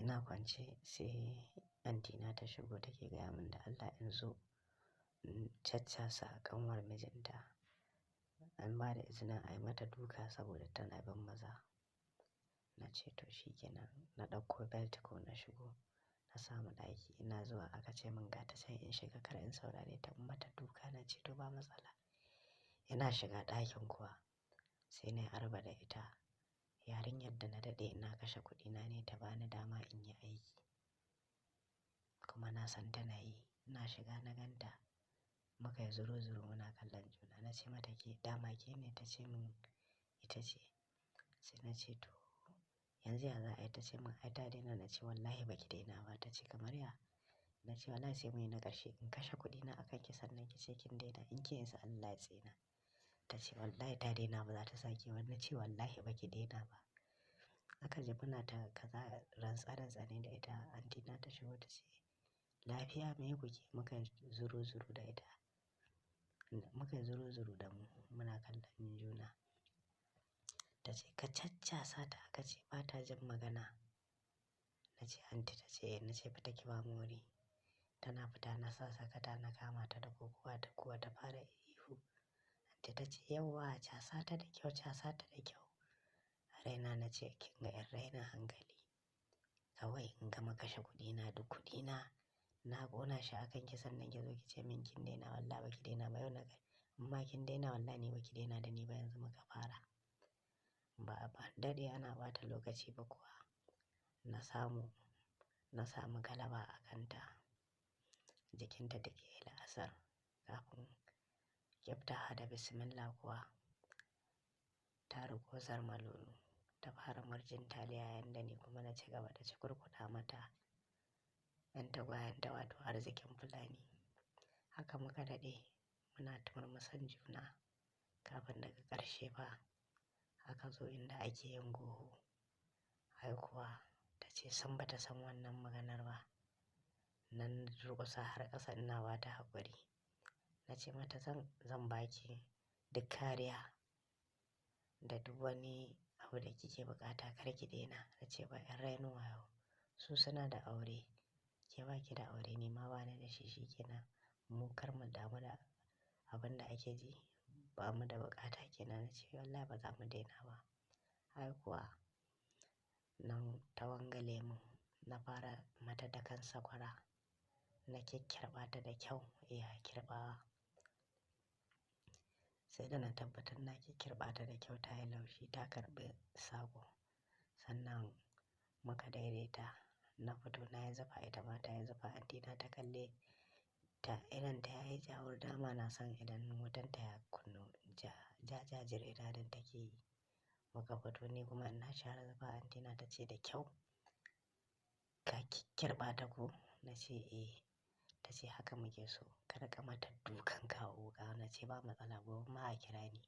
Ina kwance sai antina ta shigo take gaya min da Allah in zo in caccasa ƙanwar mijinta. An ba da izinin a yi mata duka saboda tana bin maza. Na ce to shi kenan, na ɗauko belt ko na shigo na samu ɗaki. Ina zuwa aka ce min ga ta can in shiga kar in saurare ta in mata duka. Na ce to ba matsala. Ina shiga ɗakin kuwa sai na yi arba da ita. Yarinyar da na daɗe ina kashe kuɗina ne ta bani dama in yi aiki. Kuma na san tana yi. Ina shiga na gan ta muka yi zuru-zuru muna kallon juna. Na ce mata ke dama ke ne? Ta ce min ita ce. Sai na ce to yanzu ya za a yi? Ta ce min ai ta daina. Na ce wallahi ba ki daina ba. Ta ce kamar ya? Na ce wallahi sai muyi na ƙarshe in kashe kuɗina a kan ki sannan ki ce kin daina in kin isa Allah ya tsina. Ta ce wallahi ta daina ba za ta sake ba. Na ce wallahi ba ki daina ba. Aka ji muna ta kaza rantsa-rantsa ne da ita. Antina ta shigo ta ce lafiya me kuke? Muka yi zuru-zuru da ita. Muka yi zuru-zuru da mu muna kallon juna. Ta ce ka caccasa ta aka ce ba ta jin magana. Na ce anti ta ce na ce fita ki bamu wuri. Tana fita na sa sakata na kama ta da kokuwa ta kuwa ta fara ihu. Anti ta ce yauwa casa ta da kyau, casa ta da kyau. A raina na ce kin ga 'yan rainin hankali. Kawai in gama kashe kuɗina duk kuɗina na ƙona shi a kan ki sannan ki zo ki ce min kin daina wallahi ba ki daina ba yau na kai. Amma kin daina wallahi ni ba ki daina da ni ba yanzu muka fara. Ba a daɗe ana ɓata lokaci ba kuwa na samu galaba a kanta. Jikinta da ke la'asar kafin ƙyabtawa da bismillah kuwa ta riƙo zarmalulu ta fara murjin taliya yanda ni kuma na ci gaba da cukurkuɗa mata. Yan tagwayen ta wato arzikin Fulani. Haka muka daɗe muna ta murmusan juna kafin daga ƙarshe fa aka zo inda ake yin goho. Ai kuwa ta ce sam ba ta san wannan maganar ba. Nan na durƙusa har ƙasa ina ba ta haƙuri. Na ce mata zan ba ki duk kariya da duk wani abu da kike buƙata kar ki daina. Na ce ba 'yan rainin wayo su suna da aure. Ke ba ki da aure ni ma ba ni da shi shi kenan. Mu kar mu damu da abin da ake ji ba mu da buƙata kenan. Na ce wallahi ba za mu daina ba. Ai kuwa nan ta wangale mun na fara mata dakan sakwara. Na ƙyaƙƙyarɓa ta da kyau iya kirɓawa. Sai da na tabbatar na ƙyaƙƙyarɓa ta da kyau ta yi laushi ta karɓi sako. Sannan muka daidaita na fito na yi zufa ita ma ta yi zufa. Antina ta kalle ta idonta ya yi jawur dama na san idan wutan ta ya kunnu ja-jajir idanun take yi. Muka fito ni kuma ina share zufa. Antina ta ce da kyau ka ƙyaƙƙyarɓa ta ko? Na ce eh. Ta ce haka muke so. Kar ka mata dukan kawo wuƙa. Na ce ba matsala gobe ma a kira ni.